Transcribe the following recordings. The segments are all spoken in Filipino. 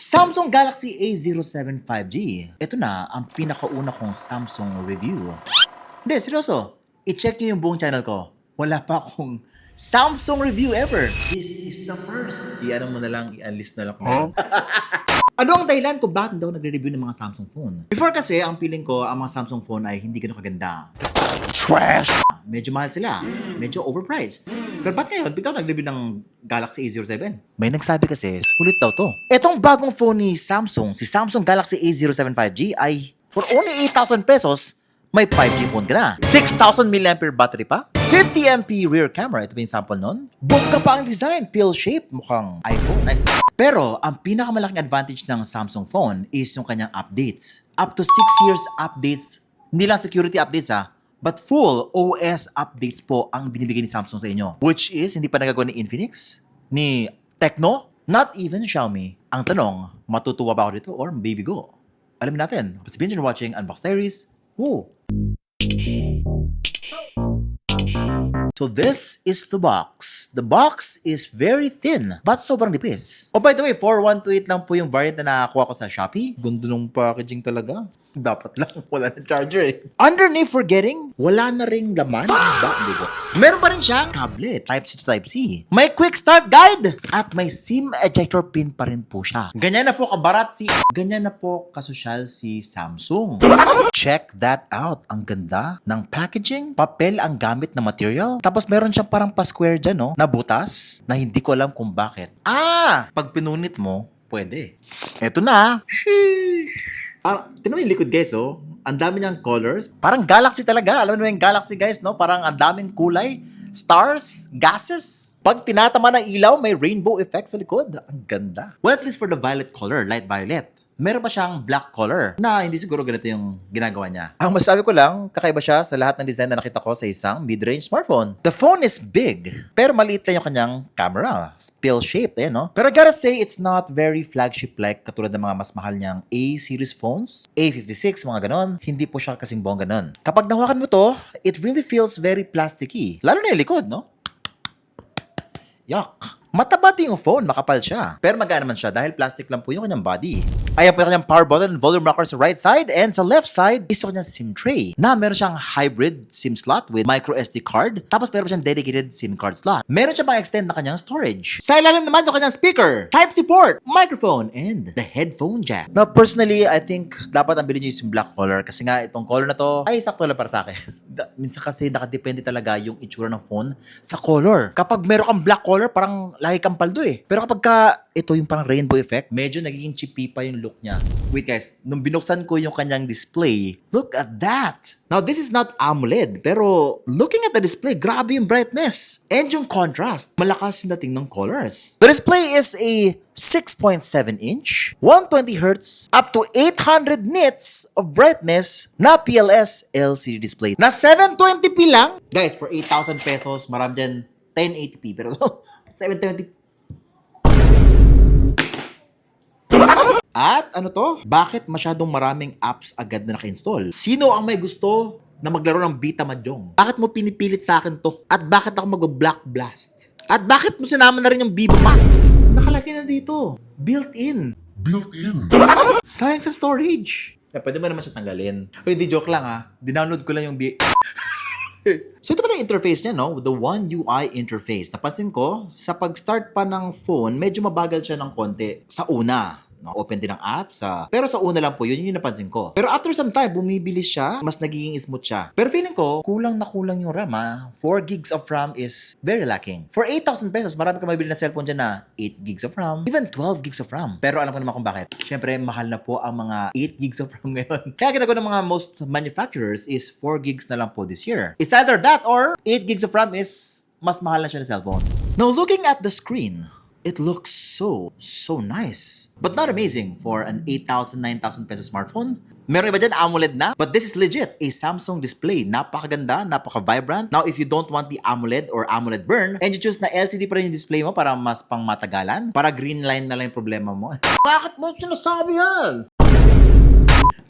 Samsung Galaxy A07 5G. Ito na ang pinakauna kong Samsung review. Hindi, seryoso. I-check nyo yung buong channel ko. Wala pa akong Samsung review ever. This is the first. I-ano mo na lang, i-unlist na lang. Ano ang dahilan kung bakit daw nagre-review ng mga Samsung phone? Before kasi, ang feeling ko, ang mga Samsung phone ay hindi gano'ng kaganda. Trash! Medyo mahal sila. Medyo overpriced. Pero ba't ngayon, biglang nag-review ng Galaxy A07? May nagsabi kasi, sulit daw to. Etong bagong phone ni Samsung, si Samsung Galaxy A07 5G ay for only 8,000 pesos, may 5G phone ka na. 6,000 mAh battery pa. 50MP rear camera, ito ba yung sample nun? Bongga pa ang design, pill shape, mukhang iPhone. Pero, ang pinakamalaking advantage ng Samsung phone is yung kanyang updates. Up to 6 years updates, hindi lang security updates but full OS updates po ang binibigay ni Samsung sa inyo. Which is, hindi pa nagagawa ni Infinix, ni Tecno, not even Xiaomi. Ang tanong, matutuwa ba ako dito or baby go? Alamin natin. It's been watching Unbox Diaries. Woo! So this is the box. The box is very thin, but sobrang nipis. Oh, by the way, 4128 lang po yung variant na nakakuha ko sa Shopee. Gundo ng packaging talaga. Dapat lang, wala na charger eh. Underneath forgetting, wala na ring laman. Meron pa rin siyang tablet, Type-C to Type-C. May quick start guide at may SIM ejector pin pa rin po siya. Ganyan na po kabarat ganyan na po kasosyal si Samsung. Check that out. Ang ganda ng packaging. Papel ang gamit na material. Tapos meron siyang parang pa-square dyan, no? Na butas, na hindi ko alam kung bakit. Pag pinunit mo, pwede. Eto na. Sheesh. Tinan mo yung likod guys, oh. Ang dami niyang colors. Parang Galaxy talaga. Alam mo yung Galaxy guys, no? Parang ang daming kulay. Stars, gases. Pag tinatama ng ilaw, may rainbow effect sa likod. Ang ganda. Well, at least for the violet color, light violet. Meron pa siyang black color na hindi siguro ganito yung ginagawa niya. Ang masabi ko lang, kakaiba siya sa lahat ng design na nakita ko sa isang mid-range smartphone. The phone is big, pero maliit lang yung kanyang camera. Pill-shaped, no? Pero I gotta say, it's not very flagship-like katulad ng mga mas mahal niyang A-series phones, A56, mga ganon. Hindi po siya kasing bongga nun. Kapag nahawakan mo to, it really feels very plasticky. Lalo na yung likod, no? Yuck. Mataba din yung phone, makapal siya. Pero magana naman siya dahil plastic lang po yung kanyang body. Ayan po yung kanyang power button and volume rocker sa right side, and sa left side is yung kanyang SIM tray na meron siyang hybrid SIM slot with micro SD card, tapos meron siyang dedicated SIM card slot. Meron siyang extend na kanyang storage. Sa ilalim naman yung kanyang speaker, Type-C port, microphone, and the headphone jack. Now personally, I think dapat ang bilhin niyo yung black color kasi nga itong color na to ay sakto lang para sa akin. Minsan kasi nakadepende talaga yung itsura ng phone sa color. Kapag meron kang black color, parang lagi kang paldo eh. Pero kapag ito yung parang rainbow effect, medyo nagiging chippy pa yung look niya. Wait guys, nung binuksan ko yung kanyang display, look at that! Now this is not AMOLED, pero looking at the display, grabe yung brightness. And yung contrast, malakas yung dating ng colors. The display is a 6.7-inch, 120Hz, up to 800 nits of brightness na PLS LCD display. Na 720p lang. Guys, for 8,000 pesos, marami dyan 1080p. Pero 720p. At ano to? Bakit masyadong maraming apps agad na naka-install? Sino ang may gusto na maglaro ng Beta Mahjong? Bakit mo pinipilit sa akin to? At bakit ako mag-Black Blast? At bakit mo sinama na rin yung Vivo Max? Nakalagay na dito. Built-in. Sayang sa storage. Pwede mo naman siya tanggalin. Uy, di joke lang Dinownload ko lang yung So ito pala yung interface niya, no? The One UI interface. Napansin ko, sa pag-start pa ng phone, medyo mabagal siya ng konti sa una. Open din ang apps. Pero sa una lang po, yun yung napansin ko. Pero after some time, bumibilis siya, mas nagiging smooth siya. Pero feeling ko, kulang na kulang yung RAM 4 gigs of RAM is very lacking. For 8,000 pesos, marami ka mabili na cellphone dyan na 8 gigs of RAM, even 12 gigs of RAM. Pero alam ko naman kung bakit. Siyempre, mahal na po ang mga 8 gigs of RAM ngayon. Kaya kita ko ng mga most manufacturers is 4 gigs na lang po this year. It's either that or 8 gigs of RAM is mas mahal na siya na cellphone. Now, looking at the screen, it looks so nice. But not amazing for an 8,000, 9,000 peso smartphone. Meron iba dyan, AMOLED na. But this is legit, a Samsung display. Napakaganda, napaka-vibrant. Now, if you don't want the AMOLED or AMOLED burn, and you choose na LCD pa rin yung display mo para mas pang matagalan, para green line na lang yung problema mo. Bakit mo sinasabi yan?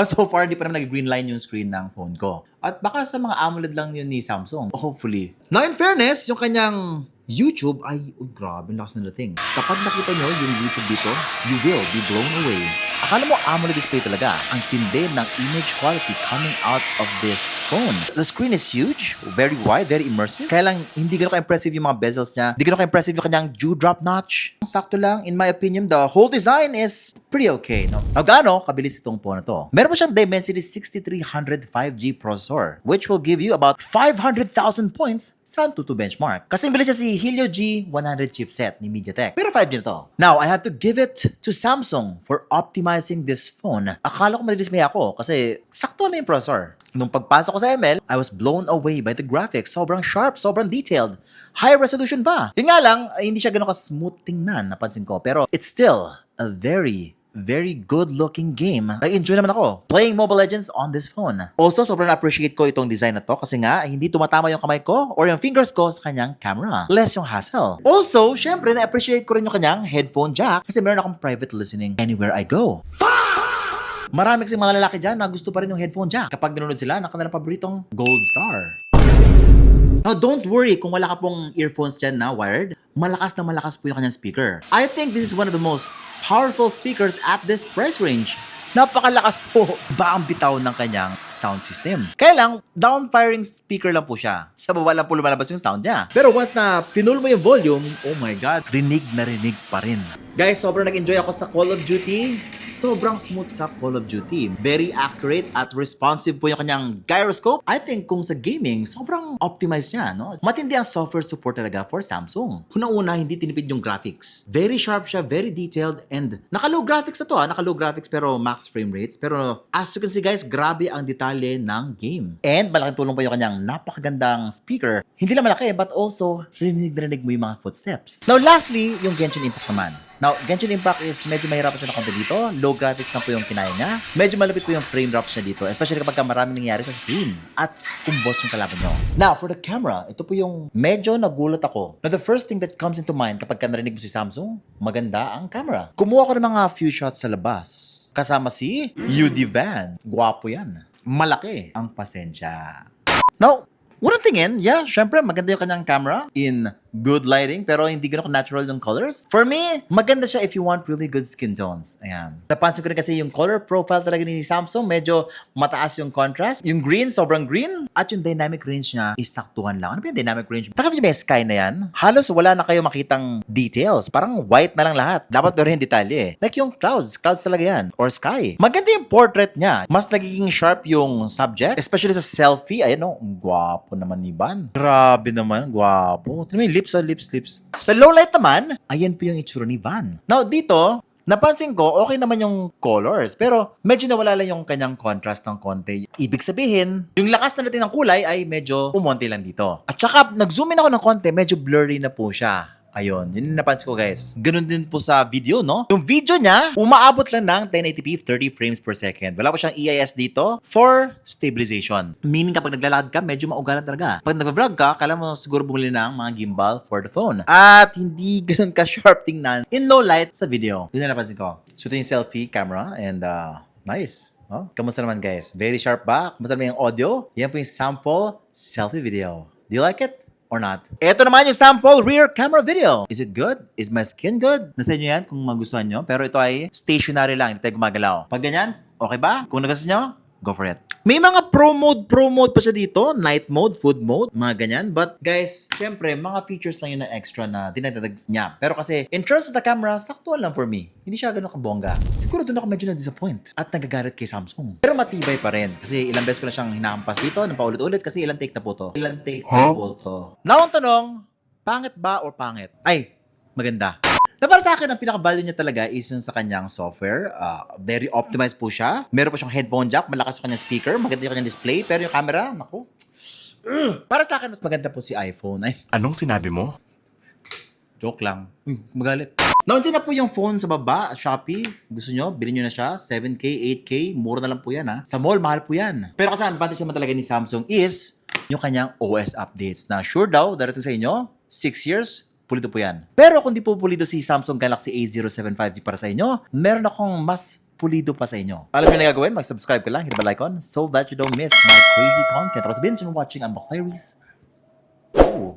So far, hindi pa naman nag-green line yung screen ng phone ko. At baka sa mga AMOLED lang yun ni Samsung. Hopefully. Now, in fairness, yung kanyang YouTube ay, grabe, ang lakas na dating. Kapag nakita nyo yung YouTube dito, you will be blown away. Akala mo AMOLED display talaga. Ang tindi ng image quality coming out of this phone. The screen is huge, very wide, very immersive. Kaya lang, hindi gano'n ka-impressive yung mga bezels niya. Hindi gano'n ka-impressive yung kanyang dewdrop notch. Sakto lang, in my opinion, the whole design is pretty okay, no? Now, gaano kabilis itong phone na to? Meron pa siyang Dimensity 6300 5G processor, which will give you about 500,000 points sa Antutu benchmark. Kasi bilis siya si Helio G100 chipset ni MediaTek. Pero 5G na to. Now, I have to give it to Samsung for optimizing this phone. Akala ko madidismay ako kasi sakto na yung processor. Nung pagpasok ko sa ML, I was blown away by the graphics. Sobrang sharp, sobrang detailed. High resolution ba? Yun nga lang, hindi siya ganun ka-smooth tingnan, napansin ko. Pero it's still a very good-looking game. Nag-enjoy naman ako playing Mobile Legends on this phone. Also, sobrang appreciate ko itong design na to kasi nga, hindi tumatama yung kamay ko or yung fingers ko sa kanyang camera. Less yung hassle. Also, syempre, na-appreciate ko rin yung kanyang headphone jack kasi meron akong private listening anywhere I go. Marami kasing mga lalaki dyan na gusto pa rin yung headphone jack. Kapag nanonood sila, nakanilang paboritong Gold Star. Now, don't worry kung wala ka pong earphones dyan na wired. Malakas na malakas po yung kanyang speaker. I think this is one of the most powerful speakers at this price range. Napakalakas po ba ang bitaw ng kanyang sound system. Kaya lang, down-firing speaker lang po siya. Sa baba lang po lumalabas yung sound niya. Pero once na pinull mo yung volume, oh my God, rinig na rinig pa rin. Guys, sobrang nag-enjoy ako sa Call of Duty. Sobrang smooth sa Call of Duty. Very accurate at responsive po yung kanyang gyroscope. I think kung sa gaming, sobrang optimized niya, no? Matindi ang software support talaga for Samsung. Unang-una, hindi tinipid yung graphics. Very sharp siya, very detailed, and naka-low graphics na to, Naka-low graphics pero max frame rates. Pero as you can see guys, grabe ang detalye ng game. And malaking tulong pa yung kanyang napakagandang speaker. Hindi lang malaki, but also, rinig mo yung mga footsteps. Now lastly, yung Genshin Impact naman. Now, Genshin Impact is medyo mahirap siya na konti dito. Low graphics na po yung kinaya niya. Medyo malapit po yung frame drops niya dito. Especially kapag maraming nangyari sa screen. At kumbos yung kalaban nyo. Now, for the camera, ito po yung medyo nagulat ako. Now, the first thing that comes into mind kapag narinig mo si Samsung, maganda ang camera. Kumuha ko ng mga few shots sa labas. Kasama si UD Van. Gwapo yan. Malaki ang pasensya. Now, unang tingin, yeah, syempre maganda yung kanyang camera in good lighting, pero hindi ganun natural yung colors. For me, maganda siya if you want really good skin tones. Ayan. Napansin ko rin kasi yung color profile talaga ni Samsung, medyo mataas yung contrast. Yung green, sobrang green. At yung dynamic range niya, isaktuhan lang. Ano ba yung dynamic range? Nakita niyo ba yung sky na yan? Halos wala na kayo makitang details. Parang white na lang lahat. Dapat pero yung detalye. Like yung clouds. Clouds talaga yan. Or sky. Maganda yung portrait niya. Mas nagiging sharp yung subject. Especially sa selfie. Ayan o, gwapo naman ni Van. Grabe naman, gwapo. Tignan mo yung lips. Sa low light naman, ayan po yung itsura ni Van. Now, dito, napansin ko, okay naman yung colors, pero medyo nawala lang yung kanyang contrast ng konti. Ibig sabihin, yung lakas na natin ng kulay ay medyo umonti lang dito. At saka, nag-zoom in ako ng konti, medyo blurry na po siya. Ayun, yun yung napansin ko guys. Ganun din po sa video, no? Yung video niya, umaabot lang ng 1080p 30 frames per second. Wala pa siyang EIS dito for stabilization. Meaning kapag naglalakad ka, medyo maugalan talaga. Pag nag-vlog ka, kailangan mo siguro bumili ng mga gimbal for the phone. At hindi ganun ka-sharp tingnan in low light sa video. Yun na napansin ko. So ito yung selfie camera and nice. Oh, kamusta naman guys? Very sharp ba? Kamusta naman yung audio? Yan po yung sample selfie video. Do you like it? Or not. Ito naman yung sample rear camera video. Is it good? Is my skin good? Nasa inyo yan kung magustuhan nyo. Pero ito ay stationary lang. Hindi tayo gumagalaw. Pag ganyan, okay ba? Kung nagustuhan nyo, go for it. May mga pro mode pa siya dito. Night mode, food mode, mga ganyan. But guys, syempre, mga features lang yun na extra na dinadadag niya. Pero kasi, in terms of the camera, saktuan lang for me. Hindi siya ganun kabongga. Siguro doon ako medyo na-disappoint. At nagagalit kay Samsung. Pero matibay pa rin. Kasi ilang beses ko na siyang hinahampas dito, ng paulit-ulit. Kasi ilang take na po to. Now, ang tanong, pangit ba or pangit? Ay, maganda. Na para sa akin, ang pinaka-value niya talaga is yung sa kanyang software. Very optimized po siya. Meron pa siyang headphone jack, malakas yung kanyang speaker, maganda yung kanyang display, pero yung camera, naku. Para sa akin, mas maganda po si iPhone. Ay, Anong sinabi mo? joke lang. Uy, magalit. Nandiyan na po yung phone sa baba, Shopee. Gusto nyo, bilhin nyo na siya. 7K, 8K, mura na lang po yan ha. Sa mall, mahal po yan. Pero kasi ang advantage naman talaga ni Samsung is yung kanyang OS updates na sure daw, darating sa inyo, 6 years, pulido po yan. Pero kung di po pulido si Samsung Galaxy A07 5G para sa inyo, meron akong mas pulido pa sa inyo. Alam nyo na gagawin, mag-subscribe ka lang, hit the bell icon so that you don't miss my crazy content. Tapos binge and watching Unbox Diaries. Ooh.